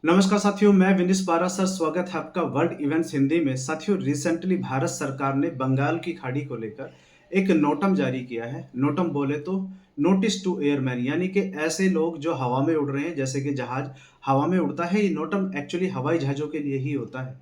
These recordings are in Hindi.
नमस्कार साथियों, मैं विनिस बारा सर स्वागत है आपका वर्ल्ड इवेंट्स हिंदी में। साथियों, रिसेंटली भारत सरकार ने बंगाल की खाड़ी को लेकर एक नोटम जारी किया है। नोटम बोले तो नोटिस टू एयरमैन, यानी कि ऐसे लोग जो हवा में उड़ रहे हैं, जैसे कि जहाज हवा में उड़ता है। ये नोटम एक्चुअली हवाई जहाज़ों के लिए ही होता है।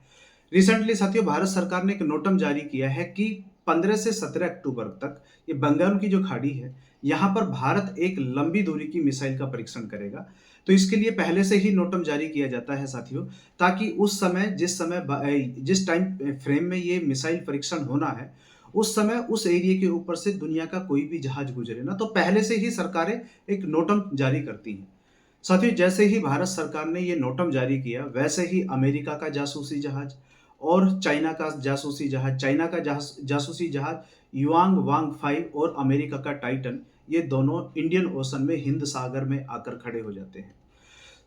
रिसेंटली साथियों, भारत सरकार ने एक नोटम जारी किया है कि 15 से 17 अक्टूबर तक ये बंगाल की जो खाड़ी है, यहाँ पर भारत एक लंबी दूरी की मिसाइल का परीक्षण करेगा। तो इसके लिए पहले से ही नोटम जारी किया जाता है साथियों, ताकि उस समय जिस टाइम फ्रेम में ये मिसाइल परीक्षण होना है, उस समय उस एरिया के ऊपर से दुनिया का कोई भी जहाज गुजरे ना, तो पहले से ही सरकारें एक नोटम जारी करती हैं। साथियों, जैसे ही भारत सरकार ने ये नोटम जारी किया, वैसे ही अमेरिका का जासूसी जहाज और चाइना का जासूसी जहाज, चाइना का जासूसी जहाज युआंग वांग 5 और अमेरिका का टाइटन, ये दोनों इंडियन ओशन में हिंद सागर में आकर खड़े हो जाते हैं।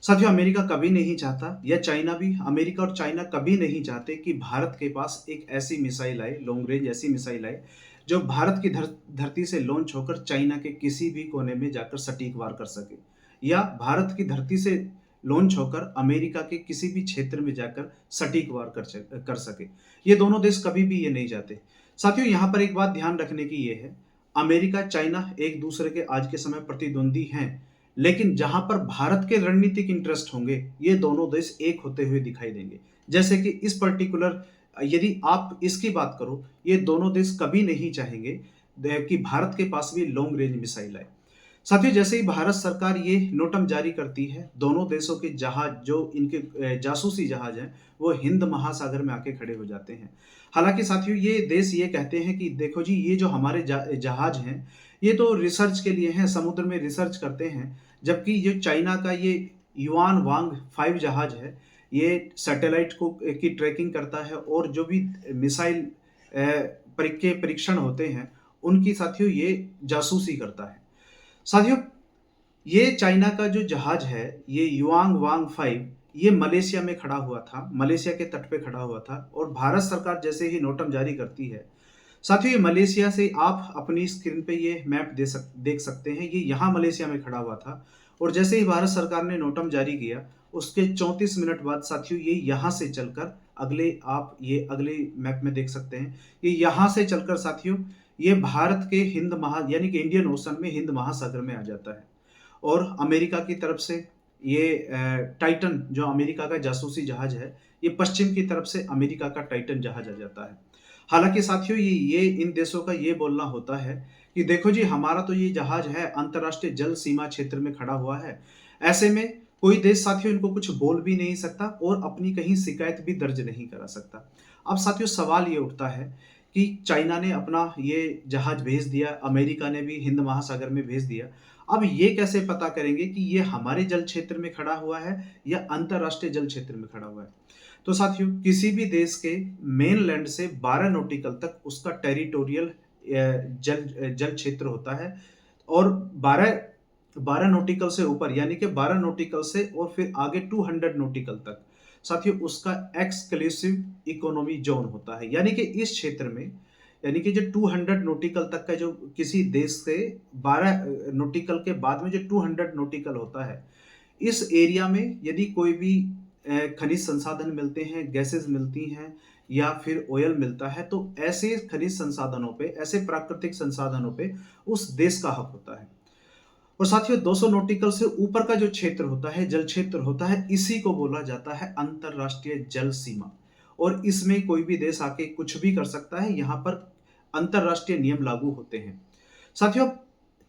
साथियों, अमेरिका कभी नहीं चाहता, या चाइना भी, अमेरिका और चाइना कभी नहीं चाहते कि भारत के पास एक ऐसी मिसाइल आए, लॉन्ग रेंज ऐसी मिसाइल आए, जो भारत की धरती से लॉन्च होकर चाइना के किसी भी कोने में जाकर सटीक वार कर सके, या भारत की धरती से लॉन्च होकर अमेरिका के किसी भी क्षेत्र में जाकर सटीक वार कर सके। ये दोनों देश कभी भी ये नहीं चाहते। साथियों, यहाँ पर एक बात ध्यान रखने की ये है, अमेरिका चाइना एक दूसरे के आज के समय प्रतिद्वंदी हैं, लेकिन जहां पर भारत के रणनीतिक इंटरेस्ट होंगे, ये दोनों देश एक होते हुए दिखाई देंगे। जैसे कि इस पर्टिकुलर, यदि आप इसकी बात करो, ये दोनों देश कभी नहीं चाहेंगे कि भारत के पास भी लॉन्ग रेंज मिसाइल आए। साथियों, जैसे ही भारत सरकार ये नोटम जारी करती है, दोनों देशों के जहाज, जो इनके जासूसी जहाज हैं, वो हिंद महासागर में आके खड़े हो जाते हैं। हालांकि साथियों, ये देश ये कहते हैं कि देखो जी, ये जो हमारे जहाज हैं, ये तो रिसर्च के लिए हैं, समुद्र में रिसर्च करते हैं। जबकि ये चाइना का ये युआन वांग 5 जहाज है, ये सैटेलाइट को की ट्रैकिंग करता है, और जो भी मिसाइल के परीक्षण होते हैं, उनकी साथियों ये जासूसी करता है। साथियों, ये चाइना का जो जहाज है, ये युआंग वांग 5, ये मलेशिया में खड़ा हुआ था, मलेशिया के तट पे खड़ा हुआ था, और भारत सरकार जैसे ही नोटम जारी करती है, साथियों, ये मलेशिया से आप अपनी स्क्रीन पे ये मैप देख सकते हैं, ये यहाँ मलेशिया में खड़ा हुआ था, और जैसे ही भारत सरकार ने नोटम जारी किया, उसके 34 मिनट बाद साथियों, ये यहाँ से चलकर आप ये अगले मैप में देख सकते हैं, ये यहाँ से चलकर साथियों, ये भारत के हिंद महा यानी कि इंडियन ओशन में हिंद महासागर में आ जाता है। और अमेरिका की तरफ से ये टाइटन, जो अमेरिका का जासूसी जहाज है, ये पश्चिम की तरफ से अमेरिका का टाइटन जहाज आ जाता है। हालांकि साथियों, ये इन देशों का ये बोलना होता है कि देखो जी, हमारा तो ये जहाज है अंतर्राष्ट्रीय जल सीमा क्षेत्र में खड़ा हुआ है। ऐसे में कोई देश साथियों इनको कुछ बोल भी नहीं सकता, और अपनी कहीं शिकायत भी दर्ज नहीं करा सकता। अब साथियों, सवाल ये उठता है कि चाइना ने अपना ये जहाज भेज दिया, अमेरिका ने भी हिंद महासागर में भेज दिया। अब ये कैसे पता करेंगे कि ये हमारे जल क्षेत्र में खड़ा हुआ है या अंतरराष्ट्रीय जल क्षेत्र में खड़ा हुआ है? तो साथियों, किसी भी देश के मेनलैंड से 12 नॉटिकल तक उसका टेरिटोरियल जल क्षेत्र होता है, और 12 नॉटिकल से ऊपर, यानी कि 12 नॉटिकल से और फिर आगे 200 नॉटिकल तक साथियों, उसका एक्सक्लूसिव इकोनॉमी जोन होता है। यानी कि इस क्षेत्र में, यानी कि जो 200 नॉटिकल तक का, जो किसी देश से 12 नॉटिकल के बाद में जो 200 नॉटिकल होता है, इस एरिया में यदि कोई भी खनिज संसाधन मिलते हैं, गैसेस मिलती हैं, या फिर ऑयल मिलता है, तो ऐसे खनिज संसाधनों पे, ऐसे प्राकृतिक संसाधनों पे उस देश का हक होता है। और साथियों, 200 नॉटिकल से ऊपर का जो क्षेत्र होता है, जल क्षेत्र होता है, इसी को बोला जाता है अंतरराष्ट्रीय जल सीमा। और इसमें कोई भी देश आके कुछ भी कर सकता है, यहाँ पर अंतरराष्ट्रीय नियम लागू होते हैं। साथियों,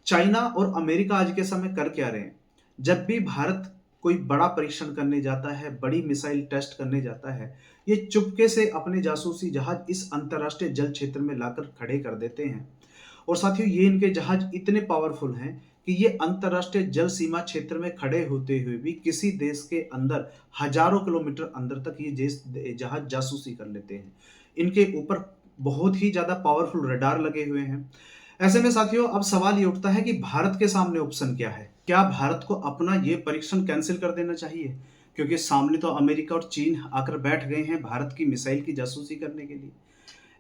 चाइना और अमेरिका आज के समय कर क्या रहे हैं? जब भी भारत कोई बड़ा परीक्षण करने जाता है, बड़ी मिसाइल टेस्ट करने जाता है, ये चुपके से अपने जासूसी जहाज इस अंतरराष्ट्रीय जल क्षेत्र में लाकर खड़े कर देते हैं। और साथियों, ये इनके जहाज इतने पावरफुल हैं कि ये अंतरराष्ट्रीय जल सीमा क्षेत्र में खड़े होते हुए भी किसी देश के अंदर हजारों किलोमीटर अंदर तक ये जहाज जासूसी कर लेते हैं। इनके ऊपर बहुत ही ज्यादा पावरफुल रडार लगे हुए हैं। ऐसे में साथियों, अब सवाल ये उठता है कि भारत के सामने ऑप्शन क्या है? क्या भारत को अपना ये परीक्षण कैंसिल कर देना चाहिए? क्योंकि सामने तो अमेरिका और चीन आकर बैठ गए हैं भारत की मिसाइल की जासूसी करने के लिए।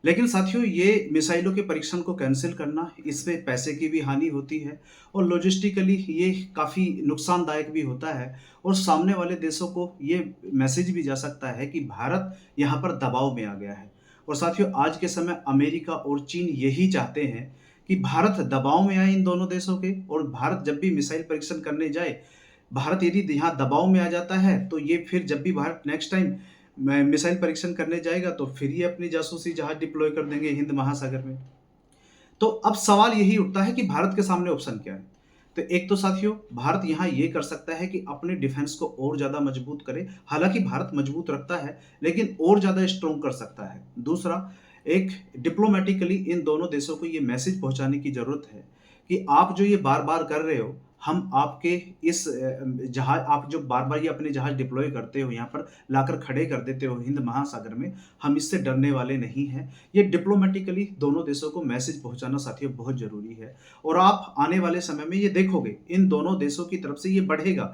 लेकिन साथियों, ये मिसाइलों के परीक्षण को कैंसल करना, इसमें पैसे की भी हानि होती है और लॉजिस्टिकली ये काफ़ी नुकसानदायक भी होता है और सामने वाले देशों को ये मैसेज भी जा सकता है कि भारत यहाँ पर दबाव में आ गया है। और साथियों, आज के समय अमेरिका और चीन यही चाहते हैं कि भारत दबाव में आए इन दोनों देशों के, और भारत जब भी मिसाइल परीक्षण करने जाए, भारत यदि यहाँ दबाव में आ जाता है तो ये फिर जब भी भारत नेक्स्ट टाइम मिसाइल परीक्षण करने जाएगा तो फिर ये अपनी जासूसी जहाज डिप्लॉय कर देंगे हिंद महासागर में। तो अब सवाल यही उठता है कि भारत के सामने ऑप्शन क्या है? तो एक तो साथियों, भारत यहाँ ये कर सकता है कि अपने डिफेंस को और ज़्यादा मजबूत करे। हालाँकि भारत मजबूत रखता है, लेकिन और ज़्यादा स्ट्रॉन्ग कर सकता है। दूसरा, एक डिप्लोमैटिकली इन दोनों देशों को ये मैसेज पहुँचाने की ज़रूरत है कि आप जो ये बार-बार कर रहे हो, हम आपके इस जहाज़, आप जो बार-बार ये अपने जहाज़ डिप्लॉय करते हो, यहाँ पर लाकर खड़े कर देते हो हिंद महासागर में, हम इससे डरने वाले नहीं हैं। ये डिप्लोमैटिकली दोनों देशों को मैसेज पहुँचाना साथियों बहुत ज़रूरी है। और आप आने वाले समय में ये देखोगे, इन दोनों देशों की तरफ से ये बढ़ेगा,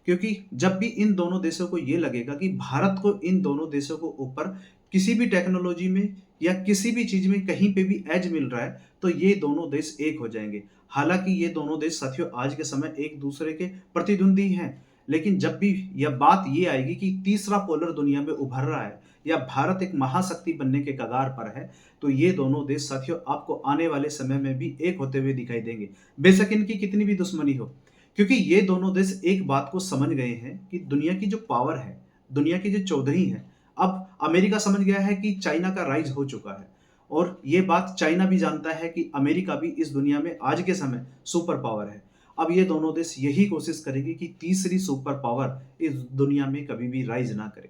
क्योंकि जब भी इन दोनों देशों को ये लगेगा कि भारत को इन दोनों देशों को ऊपर किसी भी टेक्नोलॉजी में या किसी भी चीज़ में कहीं पे भी एज मिल रहा है, तो ये दोनों देश एक हो जाएँगे। हालाँकि ये दोनों देश साथियों आज के समय एक-दूसरे के प्रतिद्वंदी हैं, लेकिन जब भी यह बात ये आएगी कि तीसरा पोलर दुनिया में उभर रहा है या भारत एक महाशक्ति बनने के कगार पर है, तो ये दोनों देश साथियों आपको आने वाले समय में भी एक होते हुए दिखाई देंगे। बेशक इनकी कितनी भी दुश्मनी हो, क्योंकि ये दोनों देश एक बात को समझ गए हैं कि दुनिया की जो पावर है, दुनिया की जो चौधरी हैं, अब अमेरिका समझ गया है कि चाइना का राइज़ हो चुका है। और ये बात चाइना भी जानता है कि अमेरिका भी इस दुनिया में आज के समय सुपर पावर है। अब ये दोनों देश यही कोशिश करेंगे कि तीसरी सुपर पावर इस दुनिया में कभी भी राइज़ ना करे।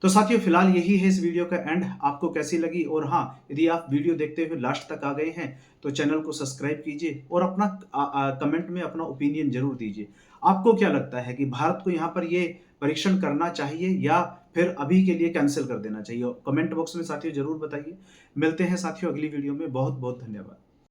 तो साथियों, फिलहाल यही है इस वीडियो का एंड। आपको कैसी लगी? और हाँ, यदि आप वीडियो देखते हुए लास्ट तक आ गए हैं तो चैनल को सब्सक्राइब कीजिए और अपना कमेंट में अपना ओपिनियन ज़रूर दीजिए। आपको क्या लगता है कि भारत को यहाँ पर ये परीक्षण करना चाहिए या फिर अभी के लिए कैंसल कर देना चाहिए? कमेंट बॉक्स में साथियों ज़रूर बताइए। मिलते हैं साथियों अगली वीडियो में। बहुत-बहुत धन्यवाद।